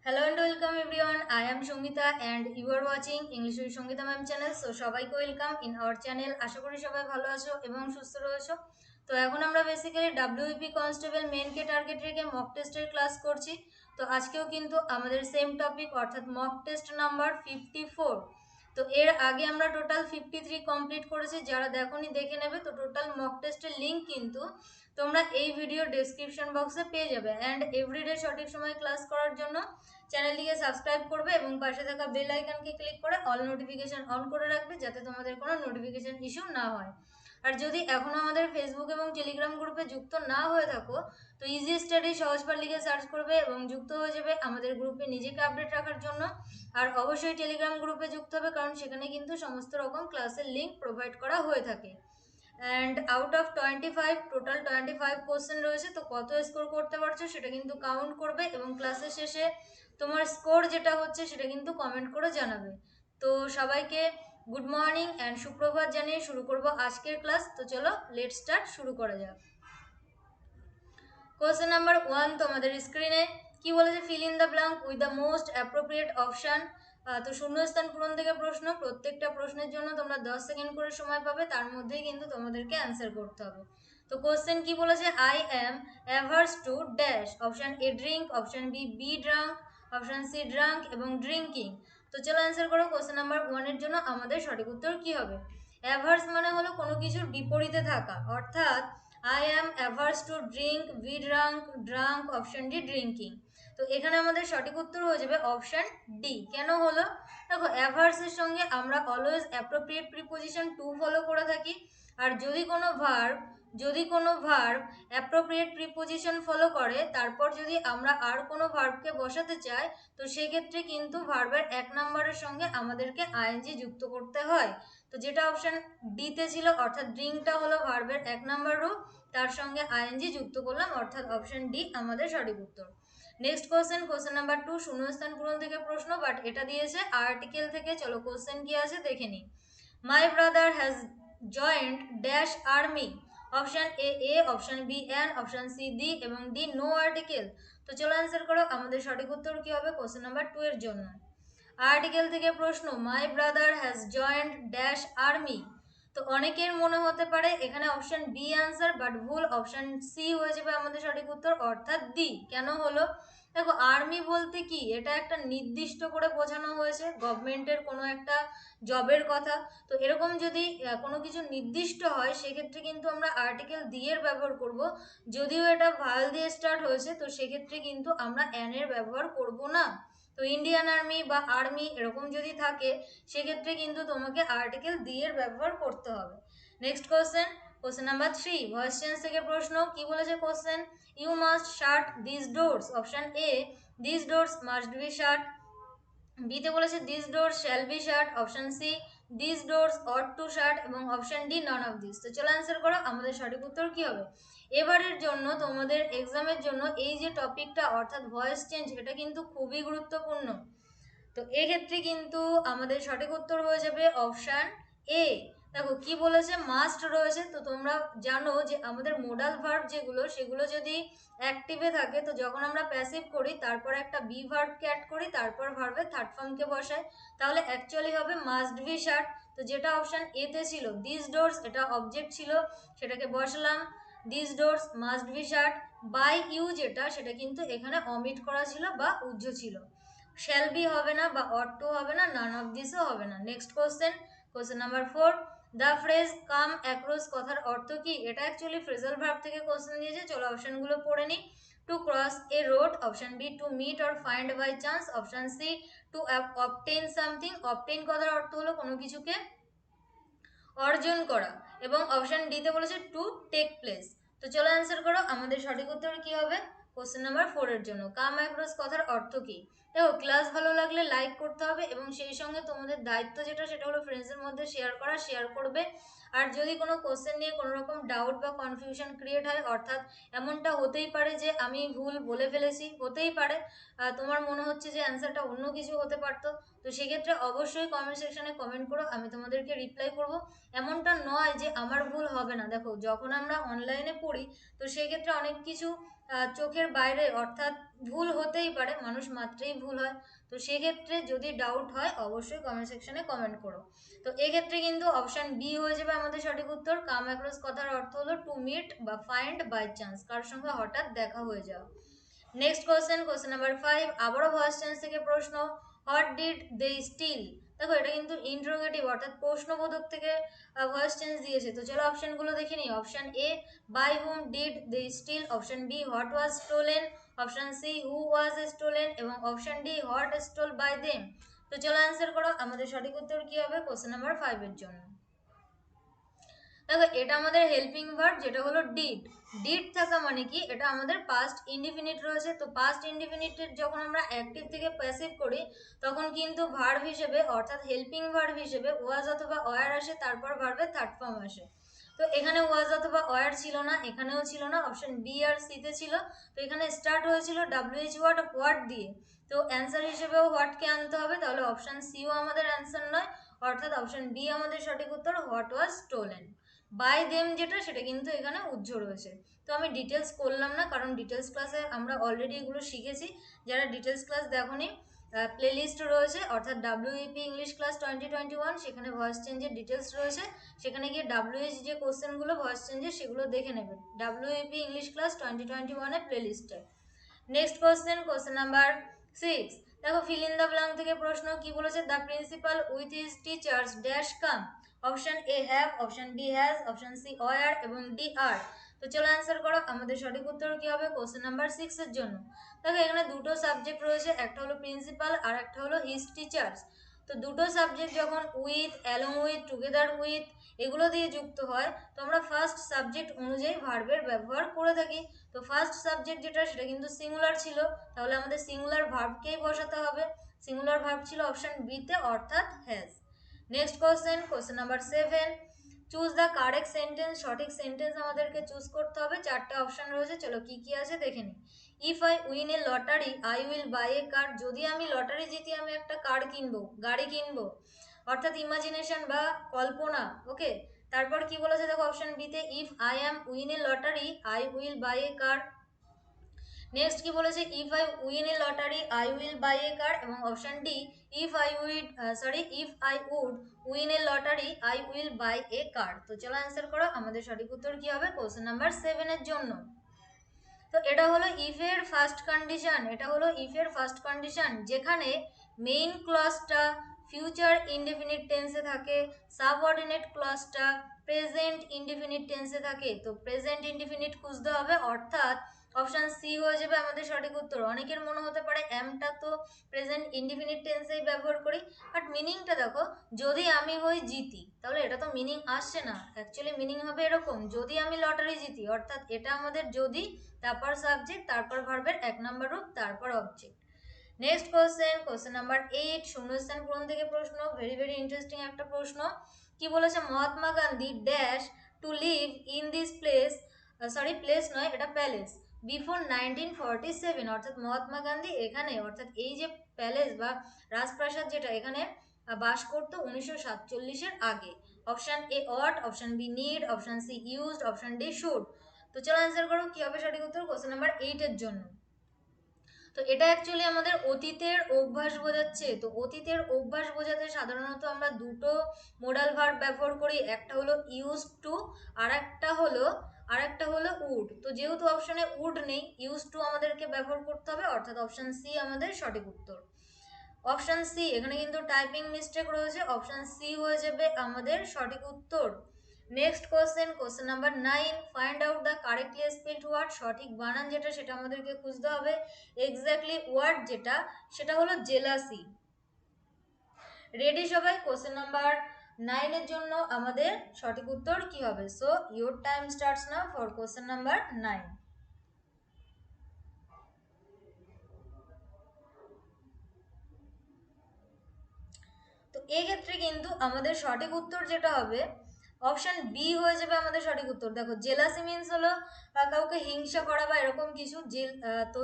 Hello and welcome everyone. I am Shongita and you are watching English with Shongita Ma'am channel. So সবাইকে welcome in our channel. আশা করি সবাই ভালো আছো এবং সুস্থ রয়েছো। তো এখন আমরা বেসিক্যালি ডাব্লিউপি কনস্টেবল মেনকে টার্গেট রেখে মক টেস্টের ক্লাস করছি। তো আজকেও কিন্তু আমাদের সেম টপিক অর্থাৎ মক টেস্ট নাম্বার 54। তো এর আগে আমরা টোটাল 53 কমপ্লিট করেছি। যারা দেখোনি দেখে নেবে। তো টোটাল মক টেস্টের লিঙ্ক কিন্তু তোমরা এই ভিডিও ডেসক্রিপশন বক্সে পেয়ে যাবে। অ্যান্ড এভরিডে সঠিক সময় ক্লাস করার জন্য চ্যানেলটিকে সাবস্ক্রাইব করবে এবং পাশে থাকা বেল আইকনকে ক্লিক করে অল নোটিফিকেশন অন করে রাখবে, যাতে তোমাদের কোনো নোটিফিকেশন ইস্যু না হয়। আর যদি এখনো আমাদের ফেসবুক এবং টেলিগ্রাম গ্রুপে যুক্ত না হয়ে থাকো, তো ইজি স্টাডি সহজপাঠ লিখে সার্চ করবে এবং যুক্ত হয়ে যাবে আমাদের গ্রুপে নিজেকে আপডেট রাখার জন্য। আর অবশ্যই টেলিগ্রাম গ্রুপে যুক্ত হবে, কারণ সেখানে কিন্তু সমস্ত রকম ক্লাসের লিঙ্ক প্রোভাইড করা হয়ে থাকে। And out of 25 total 25 question রয়েছে। তো কত স্কোর করতে পারছো সেটা কিন্তু কাউন্ট করবে এবং ক্লাসের শেষে তোমার স্কোর যেটা হচ্ছে সেটা কিন্তু কমেন্ট করে জানাবে। তো সবাইকে গুড মর্নিং অ্যান্ড সুপ্রভাত জানিয়ে শুরু করব আজকের ক্লাস। তো চলো লেট স্টার্ট, শুরু করা যাক। কোশ্চেন নাম্বার 1 তোমাদের স্ক্রিনে কি বলেছে, fill in the blank with the most appropriate option. তো শূন্যস্থান পূরণ থেকে প্রশ্ন, প্রত্যেকটা প্রশ্নের জন্য তোমরা 10 সেকেন্ড করে সময় পাবে, তার মধ্যেই কিন্তু তোমাদেরকে অ্যান্সার করতে হবে। তো কোশ্চেন কি বলেছে, I am averse to dash. Option A drink, option B drunk, option C drunk এবং ড্রিঙ্কিং। তো চলো অ্যান্সার করো। কোশ্চেন নাম্বার 1 এর জন্য আমাদের সঠিক উত্তর কি হবে? অ্যাভার্স মানে হলো কোনো কিছুর বিপরীতে থাকা, অর্থাৎ I am averse to drink, B drunk, drunk, option D drinking. তো এখানে আমাদের সঠিক উত্তর হয়ে যাবে অপশন ডি। কেন হলো? দেখো, অ্যাভার্সের সঙ্গে আমরা always appropriate preposition to follow করে থাকি। আর যদি কোনো ভার্ব অ্যাপ্রোপ্রিয়েট প্রিপোজিশন ফলো করে, তারপর যদি আমরা আর কোনো ভার্বকে বসাতে চাই, তো সেক্ষেত্রে কিন্তু ভার্বের 1 নম্বরের সঙ্গে আমাদেরকে আইএনজি যুক্ত করতে হয়। তো যেটা অপশন ডিতে ছিল, অর্থাৎ ড্রিঙ্কটা হলো ভার্বের 1 নম্বর রূপ, তার সঙ্গে আইএনজি যুক্ত করলাম, অর্থাৎ অপশন ডি আমাদের সঠিক উত্তর। নেক্সট কোশ্চেন নাম্বার 2 শূন্যস্থান পূরণ থেকে প্রশ্ন, বাট এটা দিয়েছে আর্টিকেল থেকে। চলো কোশ্চেন কি আছে দেখে নিই। My brother has joined dash army. Option A, option B an, option C the এবং ডি নো আর্টিকেল। তো চলো অ্যান্সার করো। আমাদের সঠিক উত্তর কি হবে কোশ্চেন নাম্বার 2 এর জন্য? আর্টিকেল থেকে প্রশ্ন, মাই brother has joined dash army. তো অনেকের মনে হতে পারে এখানে অপশন বি আনসার, বাট ভুল। অপশন সি হয়ে যাবে আমাদের সঠিক উত্তর, অর্থাৎ ডি। কেন হলো? দেখো, আর্মি বলতে কি, এটা একটা নির্দিষ্ট করে বোঝানো হয়েছে গভর্নমেন্টের কোনো একটা জবের কথা। তো এরকম যদি কোনো কিছু নির্দিষ্ট হয়, সেক্ষেত্রে কিন্তু আমরা আর্টিকেল ডি এর ব্যবহার করব। যদিও এটা ভাল দিয়ে স্টার্ট হয়েছে, তো সেক্ষেত্রে কিন্তু আমরা এন এর ব্যবহার করব না। তো ইন্ডিয়ান আর্মি বা আর্মি এরকম যদি থাকে, সেক্ষেত্রে কিন্তু তোমাকে আর্টিকেল ডি এর ব্যবহার করতে হবে। Next question number 3 voice change থেকে প্রশ্ন। কি বলেছে question? You must shut this doors. Option A, this doors must be shut. বিতে বলেছে this doors shall be shut. Option C, this doors ought to shut এবং option D none of this. তো চলো answer করো। আমাদের সঠিক উত্তর কি হবে? এবারের জন্য তোমাদের এক্সামের জন্য এই যে টপিকটা অর্থাৎ ভয়েস চেঞ্জ, এটা কিন্তু খুবই গুরুত্বপূর্ণ। তো এক্ষেত্রে কিন্তু আমাদের সঠিক উত্তর হয়ে যাবে অপশান এ। দেখো কি বলেছে, মাস্ট রয়েছে। তো তোমরা জানো যে আমাদের মোডাল ভার্ব যেগুলো, সেগুলো যদি অ্যাক্টিভে থাকে, তো যখন আমরা প্যাসিভ করি তারপর একটা বি ভার্বকে অ্যাড করি, তারপর ভার্বের থার্ড ফর্মকে বসাই, তাহলে অ্যাকচুয়ালি হবে মাস্ট বি শাট। তো যেটা অপশান এতে ছিল দিস ডোরস, এটা অবজেক্ট ছিল, সেটাকে বসালাম। This doors must be shut. By you যেটা, সেটা কিন্তু এখানে অমিট করা ছিল বা উজ্জ ছিল। শ্যাল বি হবে না বা অট টু হবে না, নান অফ দিসও হবে না। Next question number 4 the phrase come across কথার অর্থ কি? এটা অ্যাকচুয়ালি ফ্রেজাল ভার্ব থেকে কোশ্চেন দিয়েছে। চলো অপশনগুলো পড়ে নিই। To cross a road. Option B, to meet or find by chance. Option C, to obtain something. Obtain কথার অর্থ হলো কোনো কিছুকে অর্জন করা। এবং অপশন ডিতে বলেছে টু টেক প্লেস। তো চলো অ্যান্সার করো। আমাদের সঠিক উত্তর কি হবে কোশ্চেন নাম্বার 4 এর জন্য? কাম অ্যাক্রস কথার অর্থ কি? দেখো, ক্লাস ভালো লাগলে লাইক করতে হবে এবং সেই সঙ্গে তোমাদের দায়িত্ব যেটা, সেটা হলো ফ্রেন্ডসের মধ্যে শেয়ার করবে। আর যদি কোনো কোশ্চেন নিয়ে কোনো রকম ডাউট বা কনফিউশন ক্রিয়েট হয়, অর্থাৎ এমনটা হতেই পারে যে আমি ভুল বলে ফেলেছি, হতেই পারে তোমার মনে হচ্ছে যে অ্যান্সারটা অন্য কিছু হতে পারতো, তো সেক্ষেত্রে অবশ্যই কমেন্ট সেকশনে কমেন্ট করো, আমি তোমাদেরকে রিপ্লাই করব। এমনটা নয় যে আমার ভুল হবে না। দেখো, যখন আমরা অনলাইনে পড়ি, তো সেক্ষেত্রে অনেক কিছু চোখের বাইরে, অর্থাৎ ভুল হতেই পারে, মানুষ মাত্রেই ভুল হয়। তো সেক্ষেত্রে যদি ডাউট হয় অবশ্যই কমেন্ট সেকশনে কমেন্ট করো। তো এক্ষেত্রে কিন্তু অপশন বি হয়ে যাবে আমাদের সঠিক উত্তর। কাম অ্যাক্রস কথার অর্থ হলো টু মিট বা ফাইন্ড বাই চান্স, কার সঙ্গে হঠাৎ দেখা হয়ে যাওয়া। নেক্সট কোশ্চেন নাম্বার 5, আবারও ভয়েস চেঞ্জ থেকে প্রশ্ন, হোয়াট ডিড দে স্টিল। দেখো এটা কিন্তু ইন্টারোগেটিভ অর্থাৎ প্রশ্নবোধক থেকে ভয়েস চেঞ্জ দিয়েছে। তো চলো অপশনগুলো দেখে নিই। Option A, by whom did they steal. Option B, what was stolen. Option C, who was stolen. এবং option D, what stole by them. তো চলো অ্যান্সার করো, আমাদের সঠিক উত্তর কি হবে কোশ্চেন নাম্বার 5 এর জন্য। দেখো এটা আমাদের হেল্পিং ভার্ব, যেটা হলো ডিড। ডিড থাকা মানে কি, এটা আমাদের পাস্ট ইনডিফিনিট রয়েছে। তো পাস্ট ইনডিফিনিটের যখন আমরা অ্যাক্টিভ থেকে প্যাসিভ করি তখন কিন্তু ভার্ব হিসেবে অর্থাৎ হেল্পিং ভার্ব হিসেবে ওয়াজ অথবা ওয়ার আসে, তারপর ভার্বের থার্ড ফর্ম আসে। তো এখানে ওয়াজ অথবা ওয়ার ছিল না, এখানেও ছিল না, অপশন বি আর সি তে ছিল। তো এখানে স্টার্ট হয়েছিল ডাব্লিউএইচ ওয়ার্ড হোয়াট দিয়ে। তো অ্যান্সার হিসেবেও হোয়াটকে আনতে হবে, তাহলে অপশন সিও আমাদের অ্যান্সার নয়, অর্থাৎ অপশন বি আমাদের সঠিক উত্তর, what was stolen. By them যেটা, সেটা কিন্তু এখানে উজ্জ রয়েছে। তো আমি ডিটেলস করলাম না, কারণ ডিটেলস ক্লাসে আমরা অলরেডি এগুলো শিখেছি। যারা ডিটেলস ক্লাস দেখোনি, প্লে লিস্ট রয়েছে, অর্থাৎ ডাব্লিউইপি ইংলিশ ক্লাস 2021, সেখানে ভয়েস চেঞ্জের ডিটেলস রয়েছে। সেখানে গিয়ে ডাব্লিউএইচ যে কোশ্চেনগুলো ভয়েস চেঞ্জের সেগুলো দেখে নেবেন ডাব্লিউইপি ইংলিশ ক্লাস 2021 এর প্লে লিস্টে। নেক্সট কোশ্চেন নাম্বার 6, দেখো ফিল ইন দ্য ব্ল্যাঙ্ক থেকে প্রশ্ন কি বলেছে, the principal with his teachers dash come. Option A have, option B has, option C were এবং ডি আর। তো চলো অ্যান্সার করো, আমাদের সঠিক উত্তর কি হবে কোশ্চেন নাম্বার 6 এর জন্য। দেখো এখানে দুটো সাবজেক্ট রয়েছে, একটা হলো প্রিন্সিপাল আর একটা হলো হিজ টিচার্স। তো দুটো সাবজেক্ট যখন with, along with, together with এগুলো দিয়ে যুক্ত হয়, তো আমরা ফার্স্ট সাবজেক্ট অনুযায়ী ভার্বের ব্যবহার করে থাকি। তো ফার্স্ট সাবজেক্ট যেটা সেটা কিন্তু সিঙ্গুলার ছিল, তাহলে আমাদের সিঙ্গুলার ভার্বকেই বসাতে হবে। সিঙ্গুলার ভার্ব ছিল অপশন বি তে, অর্থাৎ has. Next question number 7, choose the correct sentence. সঠিক সেন্টেন্স আমাদেরকে চুজ করতে হবে। চারটে অপশন রয়েছে, চলো কি কি আছে দেখে নিই। If I win a lottery I will buy a car. যদি আমি লটারি জিতি আমি একটা কার কিনবো, গাড়ি কিনবো, অর্থাৎ ইমাজিনেশন বা কল্পনা। ওকে, তারপর কি বলেছে দেখো অপশন বি তে, if I am win a lottery I will buy a car. Next কি বলেছে, if I win a lottery I will buy a car. এবং option D, if I would win a lottery I will buy a car. তো চলো answer করো, আমাদের সঠিক উত্তর কি হবে কোশ্চেন নাম্বার 7 এর জন্য। তো এটা হলো ইফ এর ফার্স্ট কন্ডিশন, এটা হলো ইফ এর ফার্স্ট কন্ডিশন, যেখানে মেইন ক্লজটা ফিউচার ইনডেফিনিট টেন্সে থাকে, সাবঅর্ডিনেট ক্লজটা প্রেজেন্ট ইনডেফিনিট টেন্সে থাকে। তো প্রেজেন্ট ইনডেফিনিট খুঁজতে হবে, অর্থাৎ অপশন সি হয়ে যাবে আমাদের সঠিক উত্তর। অনেকের মনে হতে পারে এমটা তো প্রেজেন্ট ইনডেফিনিট টেন্সেই ব্যবহার করি, বাট মিনিংটা দেখো, যদি আমি হই জিতি, তাহলে এটা তো মিনিং আসছে না। অ্যাকচুয়ালি মিনিং হবে এরকম, যদি আমি লটারি জিতি, অর্থাৎ এটা আমাদের যদি, তারপর সাবজেক্ট, তারপর ভার্বের 1 নম্বর রূপ, তারপর অবজেক্ট। নেক্সট কোশ্চেন নাম্বার 8, শূন্যস্থান পূরণ থেকে প্রশ্ন। ভেরি ভেরি ইন্টারেস্টিং একটা প্রশ্ন। কি বলেছে, Mahatma Gandhi dash to live in this place, place নয় এটা প্যালেস, বিফোর 1947। অর্থাৎ মহাত্মা গান্ধী এখানে, অর্থাৎ এই যে প্যালেস বা রাজপ্রাসাদ যেটা, এখানে বাস করতো 1947-এর আগে। Option A want, option B need, option C used, option D should. তো চলো অ্যান্সার করো, কি হবে সঠিক উত্তর কোশ্চেন নাম্বার 8 এর জন্য। তো এটা অ্যাকচুয়ালি আমাদের অতীতের অভ্যাস বোঝাচ্ছে। তো অতীতের অভ্যাস বোঝাতে সাধারণত আমরা দুটো মোডাল ভার্ব ব্যবহার করি, একটা হলো ইউজ টু, আর একটা হলো উড। তো যেহেতু অপশনে উড নেই, ইউজ টু আমাদেরকে ব্যবহার করতে হবে, অর্থাৎ অপশন সি আমাদের সঠিক উত্তর। অপশন সি, এখানে কিন্তু টাইপিং মিস্টেক রয়েছে, অপশন সি হয়ে যাবে আমাদের সঠিক উত্তর। Next question number 9, find out the correctly spelled word. সঠিক বানান যেটা সেটা আমাদেরকে খুঁজতে হবে। এক্স্যাক্টলি ওয়ার্ড যেটা, সেটা হলো জেলাসি। রেডি সবাই, কোশ্চেন নাম্বার 9 এর জন্য আমাদের সঠিক উত্তর কি হবে। So your time starts now for question number 9। তো এক্ষেত্রে কিন্তু আমাদের সঠিক উত্তর যেটা হবে অপশন বি হয়ে যাবে আমাদের সঠিক উত্তর। দেখো জেলাসি মিন্স হলো কাউকে হিংসা করা বা এরকম কিছু। তো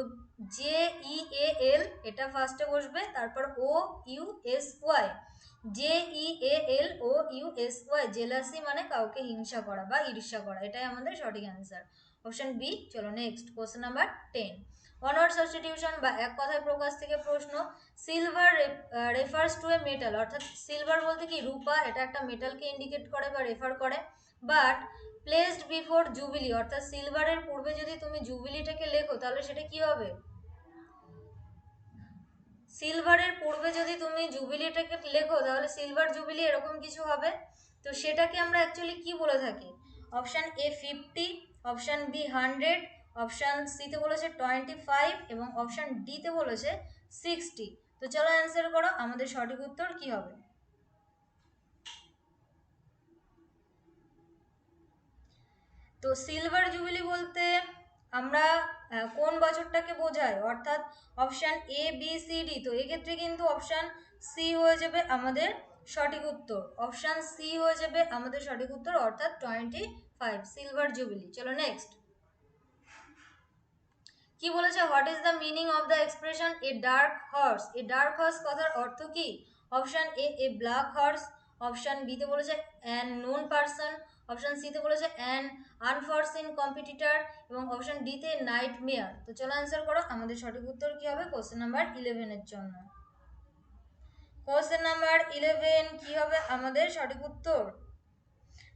জে ই এ এল এটা ফার্স্টে বসবে, তারপর O U S Y, J E A L O U S Y, jealousy মানে কাউকে হিংসা করা বা ঈর্ষা করা, এটাই আমাদের সঠিক অ্যান্সার। Option B. চলো next question number 10, one word substitution বা এক কথায় প্রকাশ থেকে প্রশ্ন। Silver refers to a metal, অর্থাৎ সিলভার বলতে কি রূপা, এটা একটা মেটালকে ইন্ডিকেট করে বা রেফার করে। বাট প্লেসড বিফোর জুবিলি, অর্থাৎ সিলভারের পূর্বে যদি তুমি জুবিলিটাকে লেখো তাহলে সেটা কি হবে? সিলভারের পূর্বে যদি তুমি জুবিলিটাকে লেখো তাহলে সিলভার জুবিলি এরকম কিছু হবে। তো সেটাকে আমরা অ্যাকচুয়ালি কি বলে থাকি? Option A 50, option B 100, option সিতে বলেছে 25 এবং অপশান ডিতে বলেছে 60। তো চলো অ্যান্সার করো, আমাদের সঠিক উত্তর কি হবে? তো সিলভার জুবিলি বলতে আমরা কোন বছরটাকে বোঝাই? অর্থাৎ option A B C D, তো এক্ষেত্রে কিন্তু অপশান সি হয়ে যাবে আমাদের সঠিক উত্তর। অপশান সি হয়ে যাবে আমাদের সঠিক উত্তর, অর্থাৎ 25 সিলভার জুবিলি। চলো নেক্সট, কি বলেছে? What is the meaning of the expression a dark horse? A dark horse কথার অর্থ কি? Option A A black horse, option বিতে বলেছে অ্যান নোন পারসন, অপশান সিতে বলেছে অ্যান আনফরসিন কম্পিটিটর এবং অপশান ডিতে নাইট মেয়ার। তো চলো অ্যান্সার করো, আমাদের সঠিক উত্তর কি হবে কোশ্চেন নাম্বার 11 জন্য? কোশ্চেন নাম্বার 11 কি হবে আমাদের সঠিক উত্তর?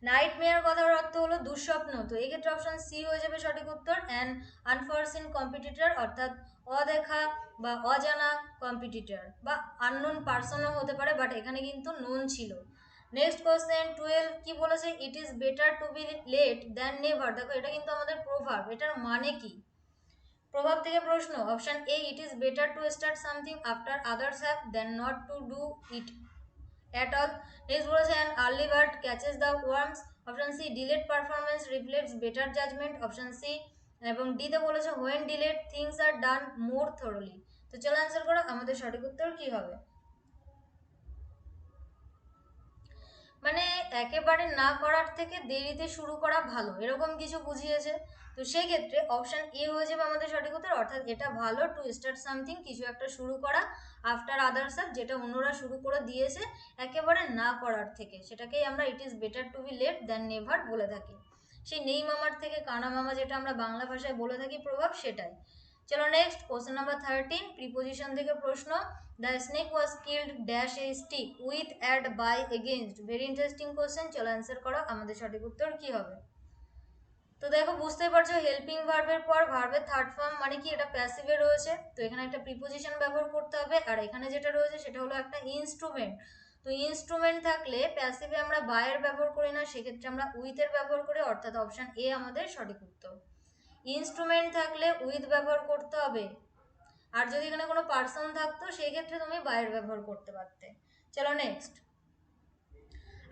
নাইট মেয়ার কথার অর্থ হলো দুঃস্বপ্ন, তো এই ক্ষেত্রে অপশন সি হয়ে যাবে সঠিক উত্তর। অ্যান্ড আনফরসিন কম্পিটিটর, অর্থাৎ অদেখা বা অজানা কম্পিটিটর বা আননোন পার্সনও হতে পারে, বাট এখানে কিন্তু নোন ছিল। নেক্সট কোশ্চেন 12 কি বলেছে? It is better to be late than never. দেখো এটা কিন্তু আমাদের প্রভাব, এটার মানে কি? প্রভাব থেকে প্রশ্ন। Option A it is better to start something after others have then not to do it at all. Next বলেছে an early bird catches the worms. Option C delayed performance reflects better judgment. Option C এবং D তে বলেছে when delayed things are done more thoroughly। তো চলো answer করো, আমাদের সঠিক উত্তর কি হবে? মানে একেবারে না করার থেকে দেরিতে শুরু করা ভালো, এরকম কিছু বুঝিয়েছে। তো সেই ক্ষেত্রে অপশন এ হয়ে যাবে আমাদের সঠিক উত্তর, অর্থাৎ এটা ভালো টু স্টার্ট সামথিং, কিছু একটা শুরু করা, আফটার আদার্স অ্যাপ, যেটা অন্যরা শুরু করে দিয়েছে একেবারে না করার থেকে, সেটাকেই আমরা it is better to be late than never বলে থাকি। সেই নেই মামার থেকে কানা মামা, যেটা আমরা বাংলা ভাষায় বলে থাকি প্রভাব, সেটাই। চলো নেক্সট কোশ্চেন নাম্বার 13, প্রিপোজিশন থেকে প্রশ্ন। The snake was killed dash a stick with and by against. Very interesting question, চলো অ্যান্সার করো, আমাদের সঠিক উত্তর কি হবে? তো দেখো বুঝতেই পারছো হেল্পিং ভার্বের পর ভার্বের থার্ড ফর্ম মানে কি, এটা প্যাসিভে রয়েছে, তো এখানে একটা প্রিপোজিশন ব্যবহার করতে হবে। আর এখানে যেটা রয়েছে সেটা হলো একটা ইনস্ট্রুমেন্ট। তো ইনস্ট্রুমেন্ট থাকলে প্যাসিভে আমরা বায়ের ব্যবহার করি না, সেক্ষেত্রে আমরা উইথের ব্যবহার করি, অর্থাৎ অপশন এ আমাদের সঠিক উত্তর। ইনস্ট্রুমেন্ট থাকলে উইথ ব্যবহার করতে হবে, আর যদি এখানে কোনো পার্সন থাকতো সেই ক্ষেত্রে তুমি বায়ের ব্যবহার করতে পারতে। চলো নেক্সট,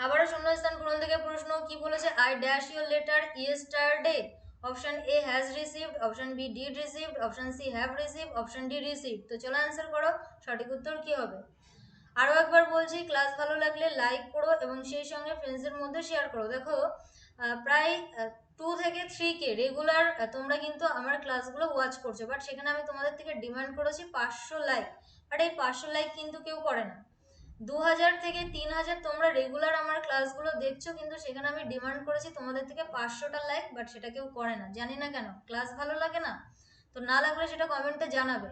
আবারও শূন্যস্থান পূরণ থেকে প্রশ্ন। কি বলেছে? I dash your letter yesterday. Option A has received, option B did received, option C have received, option D received. তো চলো অ্যান্সার করো, সঠিক উত্তর কি হবে? আরও একবার বলছি, ক্লাস ভালো লাগলে লাইক করো এবং সেই সঙ্গে ফ্রেন্ডসদের মধ্যে শেয়ার করো। দেখো প্রায় 2 থেকে 3K রেগুলার তোমরা কিন্তু আমার ক্লাসগুলো ওয়াচ করছো, বাট সেখানে আমি তোমাদের থেকে ডিমান্ড করেছি 500 লাইক, বাট এই 500 লাইক কিন্তু কেউ করে না। 2000 থেকে 3000 তোমরা রেগুলার আমার ক্লাসগুলো দেখছো, কিন্তু সেখানে আমি ডিমান্ড করেছি তোমাদের থেকে 500টা লাইক, বাট সেটা কেউ করে না, জানি না কেন। ক্লাস ভালো লাগে না? তো না লাগলে সেটা কমেন্টে জানাবে।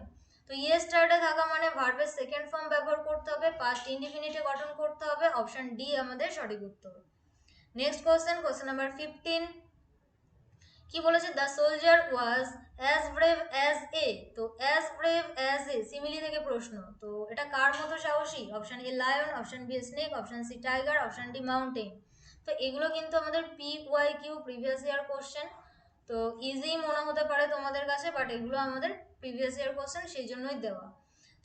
তো ইয়েস্টারডে থাকা মানে ভার্বের সেকেন্ড ফর্ম ব্যবহার করতে হবে, পাস্ট ইনডিফিনিটে গঠন করতে হবে, অপশন ডি আমাদের সঠিক উত্তর। নেক্সট কোশ্চেন, কোশ্চেন নাম্বার 15, কি বলেছে? The soldier was as brave as a. তো as brave as a simile থেকে প্রশ্ন, তো এটা কার মতো সাহসী? Option A lion, option B snake, option C tiger, option D mountain. তো এগুলো কিন্তু আমাদের PYQ প্রিভিয়াস ইয়ার কোশ্চেন, তো ইজি মনে হতে পারে তোমাদের কাছে, বাট এগুলো আমাদের প্রিভিয়াস ইয়ার কোশ্চেন, সেই জন্যই দেওয়া।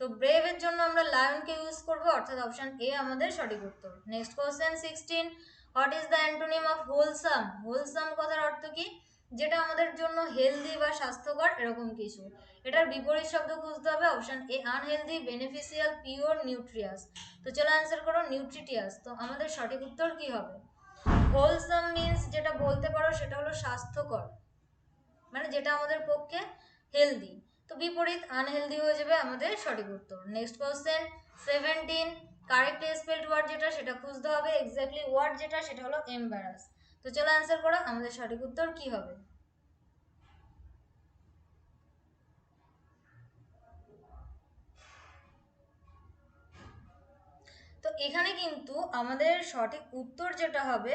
তো ব্রেভের জন্য আমরা লায়নকে ইউজ করবো, অর্থাৎ অপশন এ আমাদের সঠিক উত্তর। Next question 16, what is the antonym of wholesome? Wholesome কথার অর্থ কি? যেটা আমাদের জন্য হেলদি বা স্বাস্থ্যকর, এরকম কিছু। এটার বিপরীত শব্দ খুঁজতে হবে, option A unhealthy, beneficial, pure, nutritious. তো চলো অ্যান্সার করো, নিউট্রিটিয়াস। তো আমাদের সঠিক উত্তর কি হবে? হোলসাম মিন্স যেটা বলতে পারো সেটা হলো স্বাস্থ্যকর, মানে যেটা আমাদের পক্ষে হেলদি। তো বিপরীত আনহেলদি হয়ে যাবে আমাদের সঠিক উত্তর। Next question 17, correct spelled word যেটা সেটা খুঁজতে হবে, এক্স্যাক্টলি ওয়ার্ড যেটা সেটা হলো এম্বারাস। তো চলো অ্যান্সার করো, আমাদের সঠিক উত্তর কি হবে? এখানে কিন্তু আমাদের সঠিক উত্তর যেটা হবে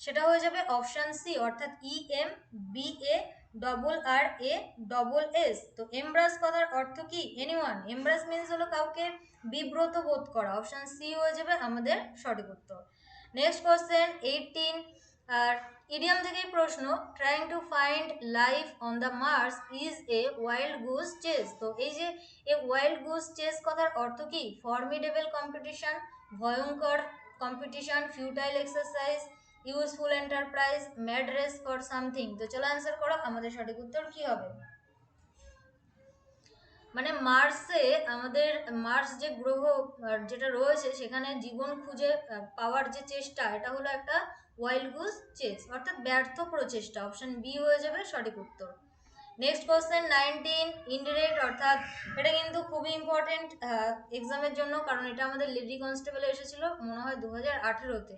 সেটা হয়ে যাবে অপশন সি, অর্থাৎ EMBA RA এস। তো এমব্রাস কথার অর্থ কি? এনিওয়ান? এমব্রাস মিন্স হলো কাউকে বিব্রত বোধ করা। অপশন সি হয়ে যাবে আমাদের সঠিক উত্তর। নেক্সট কোশ্চেন 18, আর ইডিয়াম থেকেই প্রশ্ন, trying to find life on the Mars is a wild goose chase. তো এই যে এ ওয়াইল্ড গুজ চেস কথার অর্থ কি? ফর্মিডেবল কম্পিটিশন, ভয়ঙ্কর competition, futile exercise, useful enterprise, mad race for something. তো চলো অ্যান্সার করো, আমাদের সঠিক উত্তর কি হবে? মানে মার্সে, আমাদের মার্স যে গ্রহ যেটা রয়েছে সেখানে জীবন খুঁজে পাওয়ার যে চেষ্টা, এটা হলো একটা ওয়াইল্ড গুজ চেস, অর্থাৎ ব্যর্থ প্রচেষ্টা। অপশন বি হয়ে যাবে সঠিক উত্তর। নেক্সট কোশ্চেন 19, ইনডিরেক্ট, অর্থাৎ এটা কিন্তু খুবই ইম্পর্টেন্ট এক্সামের জন্য, কারণ এটা আমাদের লেডি কনস্টেবলে এসেছিল মনে হয় 2018-তে।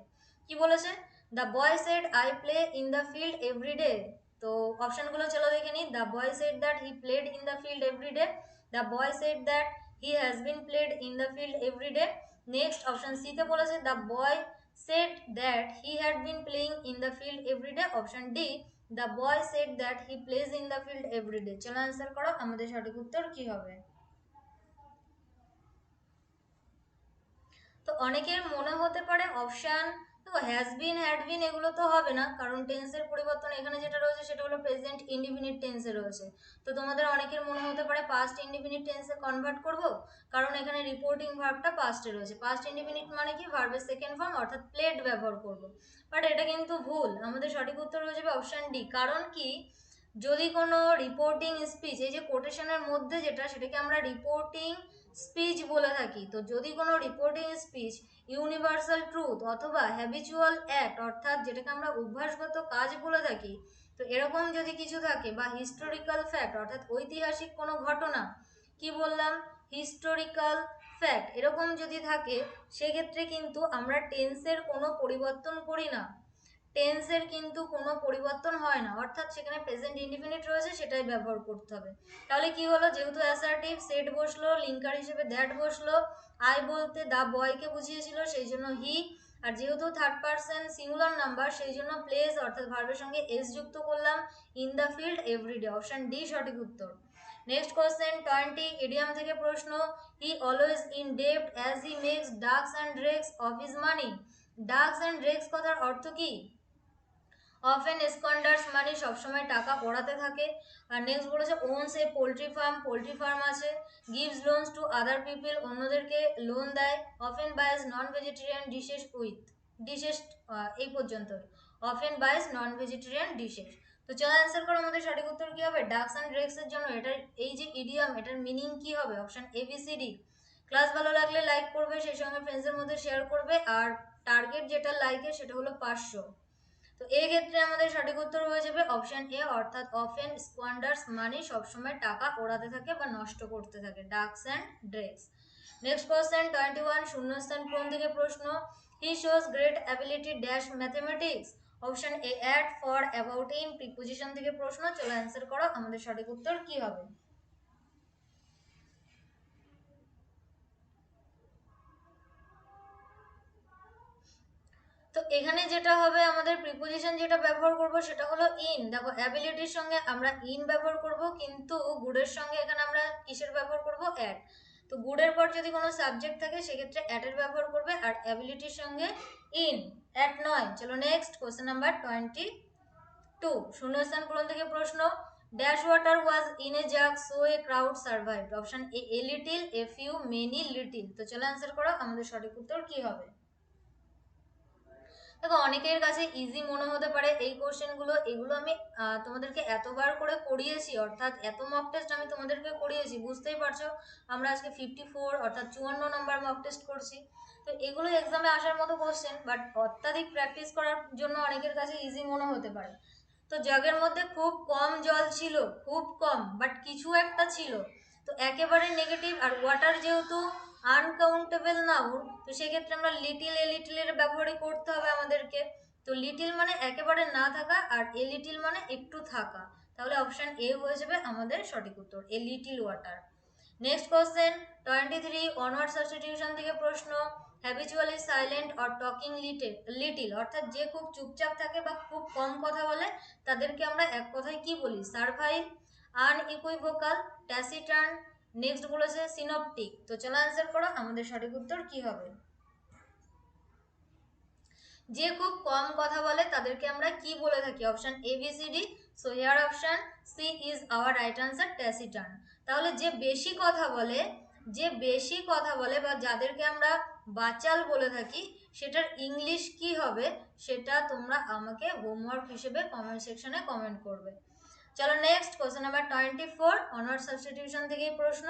কি বলেছে? The boy said I play in the field every day. তো অপশনগুলো চলো দেখে নিই। The boy said that he played in the field every day, the boy said that he has been played in the field every day. Next option C তে বলেছে the boy said that he had been playing in the field every day. Option D, the boy said that he plays in the field every day. চলো answer করো, আমাদের সঠিক উত্তর কি হবে? তো অনেকের মনে হতে পারে অপশন তো হ্যাজ বিন, হ্যাড বিন এগুলো তো হবে না, কারণ টেন্সের পরিবর্তন এখানে যেটা রয়েছে সেটা হলো প্রেজেন্ট ইনডিফিনিট টেন্সে রয়েছে। তো তোমাদের অনেকের মনে হতে পারে পাস্ট ইনডিফিনিট টেন্সে কনভার্ট করব, কারণ এখানে রিপোর্টিং ভার্বটা পাস্টে রয়েছে। পাস্ট ইনডিফিনিট মানে কি? ভার্বের সেকেন্ড ফর্ম, অর্থাৎ প্লেড ব্যবহার করব। বাট এটা কিন্তু ভুল, আমাদের সঠিক উত্তর হয়ে যাবে অপশন ডি। কারণ কি? যদি কোনো রিপোর্টিং স্পিচ, এই যে কোটেশনের মধ্যে যেটা, সেটাকে আমরা রিপোর্টিং স্পিচ বলে থাকি। তো যদি কোনো রিপোর্টিং স্পিচ ইউনিভার্সাল ট্রুথ অথবা হ্যাবিচুয়াল অ্যাক্ট, অর্থাৎ যেটাকে আমরা অভ্যাসগত কাজ বলে থাকি, তো এরকম যদি কিছু থাকে, বা হিস্টোরিক্যাল ফ্যাক্ট অর্থাৎ ঐতিহাসিক কোনো ঘটনা, কি বললাম? হিস্টোরিক্যাল ফ্যাক্ট, এরকম যদি থাকে সেক্ষেত্রে কিন্তু আমরা টেন্সের কোনো পরিবর্তন করি না। টেন্সের কিন্তু কোনো পরিবর্তন হয় না, অর্থাৎ সেখানে প্রেজেন্ট ইনডিফিনিট রয়েছে সেটাই ব্যবহার করতে হবে। তাহলে কি হলো? যেহেতু অ্যাসার্টিভ, সেট বসলো, লিঙ্কার হিসেবে দ্যাট বসলো, আই বলতে দা বয়কে বুঝিয়েছিল সেই জন্য হি, আর যেহেতু থার্ড পারসন সিঙ্গুলার নাম্বার সেই জন্য প্লেস অর্থাৎ ভার্বের সঙ্গে এস যুক্ত করলাম, in the field everyday. Option D সঠিক উত্তর। নেক্সট কোশ্চেন 20, ইডিয়াম থেকে প্রশ্ন, হি অলওয়েজ ইন ডেপ্ট as he makes ducks and drakes of his money. Ducks and drakes কথার অর্থ কি? অফেন স্কন্ডার্স মানে সবসময় টাকা পড়াতে থাকে। আর নেক্সট বলেছে ওনস এ পোলট্রি ফার্ম, পোলট্রি ফার্ম আছে। Gives loans to other people, অন্যদেরকে লোন দেয়। Often বাইজ non vegetarian dishes with dishes, এই পর্যন্ত। অফেন বাইজ নন ভেজিটেরিয়ান ডিশেস। তো চলো অ্যান্সার করো, আমাদের সঠিক উত্তর কি হবে? ডাক্স অ্যান্ড ড্রেক্স এর জন্য এটার এই যে ইডিয়াম, এটার মিনিং কি হবে? Option ABCD। ক্লাস ভালো লাগলে লাইক করবে, সেই সঙ্গে ফ্রেন্ডসদের মধ্যে শেয়ার করবে, আর টার্গেট যেটা লাইকের সেটা হলো 500। তো এই ক্ষেত্রে আমাদের সঠিক উত্তর হয়ে যাবে অপশন এ, অর্থাৎ অফেন স্কোয়ান্ডার্স মানে সবসময় টাকা ওড়াতে থাকে বা নষ্ট করতে থাকে, ducks and drakes. Next question 21, শূন্যস্থান পূরণ থেকে প্রশ্ন, হি shows great ability dash mathematics. Option A at, for, about, in, preposition থেকে প্রশ্ন। চলো অ্যান্সার করো, আমাদের সঠিক উত্তর কি হবে? তো এখানে যেটা হবে, আমাদের প্রিপোজিশন যেটা ব্যবহার করব সেটা হলো ইন। দেখো অ্যাবিলিটির সঙ্গে আমরা ইন ব্যবহার করব, কিন্তু গুডের সঙ্গে এখানে আমরা কিসের ব্যবহার করব? অ্যাট। তো গুডের পর যদি কোনো সাবজেক্ট থাকে সেক্ষেত্রে অ্যাটের ব্যবহার করবে, আর অ্যাবিলিটির সঙ্গে ইন, অ্যাট নয়। চলো নেক্সট কোশ্চেন নাম্বার 22, শূন্যস্থান পূরণ থেকে প্রশ্ন, dash water was in a jug so a crowd survived. Option a little, a few, many, little. তো চলো অ্যান্সার করো, আমাদের সঠিক উত্তর কি হবে? দেখো অনেকের কাছে ইজি মনে হতে পারে এই কোশ্চেনগুলো, এগুলো আমি তোমাদেরকে এতবার করে করিয়েছি, অর্থাৎ এত মক টেস্ট আমি তোমাদেরকে করিয়েছি, বুঝতেই পারছো আমরা আজকে 54 অর্থাৎ 54 নম্বর মক টেস্ট করছি। তো এগুলো এক্সামে আসার মতো কোশ্চেন, বাট অত্যাধিক প্র্যাকটিস করার জন্য অনেকের কাছে ইজি মনে হতে পারে। তো জগের মধ্যে খুব কম জল ছিল, খুব কম, বাট কিছু একটা ছিল। তো একেবারে নেগেটিভ, আর ওয়াটার যেহেতু আনকাউন্টেবল নাউন, তো সেক্ষেত্রে আমরা লিটিল, এ লিটিলের ব্যবহারই করতে হবে আমাদেরকে। তো লিটিল মানে একেবারে না থাকা, আর এ লিটিল মানে একটু থাকা। তাহলে অপশন এ হয়ে যাবে আমাদের সঠিক উত্তর, a little water. Next question 23, onward substitution থেকে প্রশ্ন, habitually silent or talking little, অর্থাৎ যে খুব চুপচাপ থাকে বা খুব কম কথা বলে তাদেরকে আমরা এক কথায় কি বলি? সার্ভাইল, আনইকুইভোকাল, ট্যাসিটার্ন, নেক্সট বলেছে সিনপটিক। তো চলো অ্যান্সার করো, আমাদের সঠিক উত্তর কি হবে? যে খুব কম কথা বলে তাদেরকে আমরা কি বলে থাকি? Option A B C D. So here option C is our right answer, taciturn. তাহলে যে বেশি কথা বলে, যে বেশি কথা বলে বা যাদেরকে আমরা বাচাল বলে থাকি, সেটার ইংলিশ কি হবে সেটা তোমরা আমাকে হোমওয়ার্ক হিসেবে কমেন্ট সেকশনে কমেন্ট করবে। চলো next question number 24, honours substitution থেকে প্রশ্ন।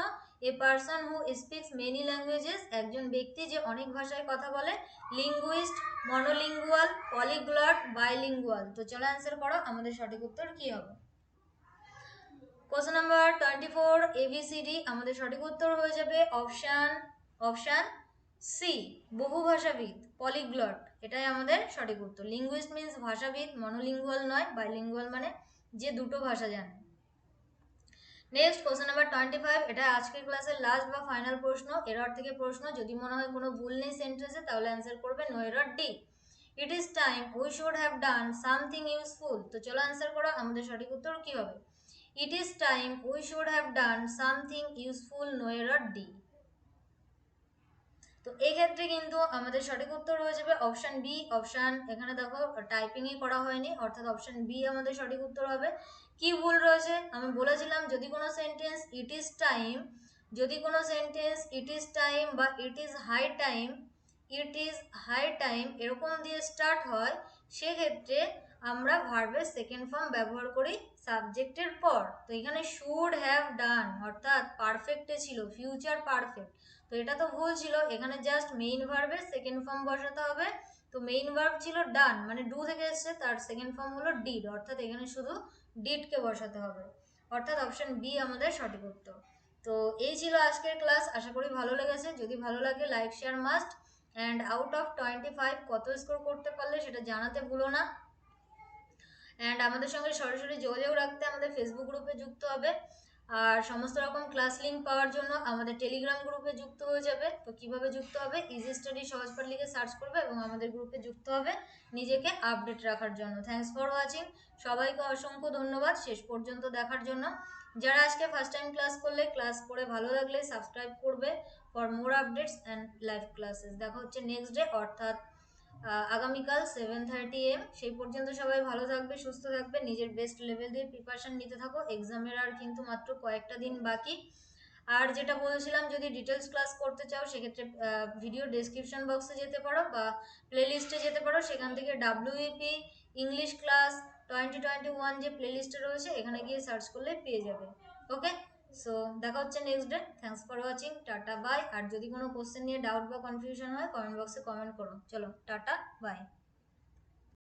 A person who speaks many languages, একজন ব্যক্তি যে অনেক ভাষায় কথা বলে। Linguist, মনোলিঙ্গুয়াল, polyglot, bilingual. তো চলো অ্যান্সার করো, আমাদের সঠিক উত্তর কি হবে? কোশ্চেন নাম্বার 24 ABCD, আমাদের সঠিক উত্তর হয়ে যাবে অপশন সি, বহুভাষাবিদ, পলিগ্লট, এটাই আমাদের সঠিক উত্তর। লিঙ্গুইস্ট মিন্স ভাষাবিদ, মনোলিঙ্গুয়াল নয়, বাইলিঙ্গুয়াল মানে যে দুটো ভাষা জানে। নেক্সট কোশ্চেন নাম্বার 25, এটা আজকের ক্লাসের লাস্ট বা ফাইনাল প্রশ্ন, এরর থেকে প্রশ্ন। যদি মনে হয় কোনো ভুল নেই সেন্টেন্সে তাহলে অ্যান্সার করবে no error D. It is time we should have done something useful. তো চলো অ্যান্সার করো, আমাদের সঠিক উত্তর কি হবে? It is time we should have done something useful, no error D. তো এই ক্ষেত্রে কিন্তু আমাদের সঠিক উত্তর হয়ে যাবে অপশন বি। অপশন এখানে দেখো টাইপিংই করা হয়নি, অর্থাৎ অপশন বি আমাদের সঠিক উত্তর হবে। কি ভুল রয়েছে? আমি বলেছিলাম যদি কোনো সেন্টেন্স ইট ইজ টাইম, যদি কোনো সেন্টেন্স ইট ইজ টাইম বা it is high time, it is high time এরকম দিয়ে স্টার্ট হয়, সেক্ষেত্রে আমরা ভার্বের সেকেন্ড ফর্ম ব্যবহার করি সাবজেক্টের পর। তো এখানে শুড হ্যাভ ডান অর্থাৎ পারফেক্টে ছিল, ফিউচার পারফেক্ট। তো এটা তো ভুল ছিল, এখানে জাস্ট মেইন ভার্বের সেকেন্ড ফর্ম বসাতে হবে। তো মেইন ভার্ব ছিল ডান, মানে ডু থেকে এসেছে, তার সেকেন্ড ফর্ম হলো ডিড, অর্থাৎ এখানে শুধু ডিডকে বসাতে হবে, অর্থাৎ অপশন বি আমাদের সঠিক উত্তর। তো এই ছিল আজকের ক্লাস, আশা করি ভালো লেগেছে। যদি ভালো লাগে like share must, and out of 25 কত স্কোর করতে পারলে সেটা জানাতে ভুলো না। অ্যান্ড আমাদের সঙ্গে সরাসরি যোগাযোগ রাখতে আমাদের ফেসবুক গ্রুপে যুক্ত হবে, আর সমস্ত রকম ক্লাস লিঙ্ক পাওয়ার জন্য আমাদের টেলিগ্রাম গ্রুপে যুক্ত হয়ে যাবে। তো কিভাবে যুক্ত হবে? ইজি স্টাডি সহজপাঠ লিখে সার্চ করবে এবং আমাদের গ্রুপে যুক্ত হবে নিজেকে আপডেট রাখার জন্য। থ্যাঙ্কস ফর ওয়াচিং, সবাইকে অসংখ্য ধন্যবাদ শেষ পর্যন্ত দেখার জন্য। যারা আজকে ফার্স্ট টাইম ক্লাস করলে, ক্লাস করে ভালো লাগলে সাবস্ক্রাইব করবে for more updates and live classes. দেখা হচ্ছে নেক্সট ডে, অর্থাৎ আগামীকাল 7:30 AM। সেই পর্যন্ত সবাই ভালো থাকবে, সুস্থ থাকবে, নিজের বেস্ট লেভেল দিয়ে প্রিপারেশন নিতে থাকো। এক্সামের আর কিন্তু মাত্র কয়েকটা দিন বাকি। আর যেটা বলছিলাম, যদি ডিটেলস ক্লাস করতে চাও সেক্ষেত্রে ভিডিও ডেসক্রিপশন বক্সে যেতে পারো বা প্লেলিস্টে যেতে পারো, সেখান থেকে WEP ইংলিশ ক্লাস 2021 যে প্লেলিস্টে রয়েছে এখানে গিয়ে সার্চ করলে পেয়ে যাবে। ওকে, সো দেখা হচ্ছে next day. Thanks for watching, tata bye. আর যদি কোনো কোশ্চেন নিয়ে ডাউট বা কনফিউশন হয় কমেন্ট বক্সে কমেন্ট করো। চলো টাটা বাই।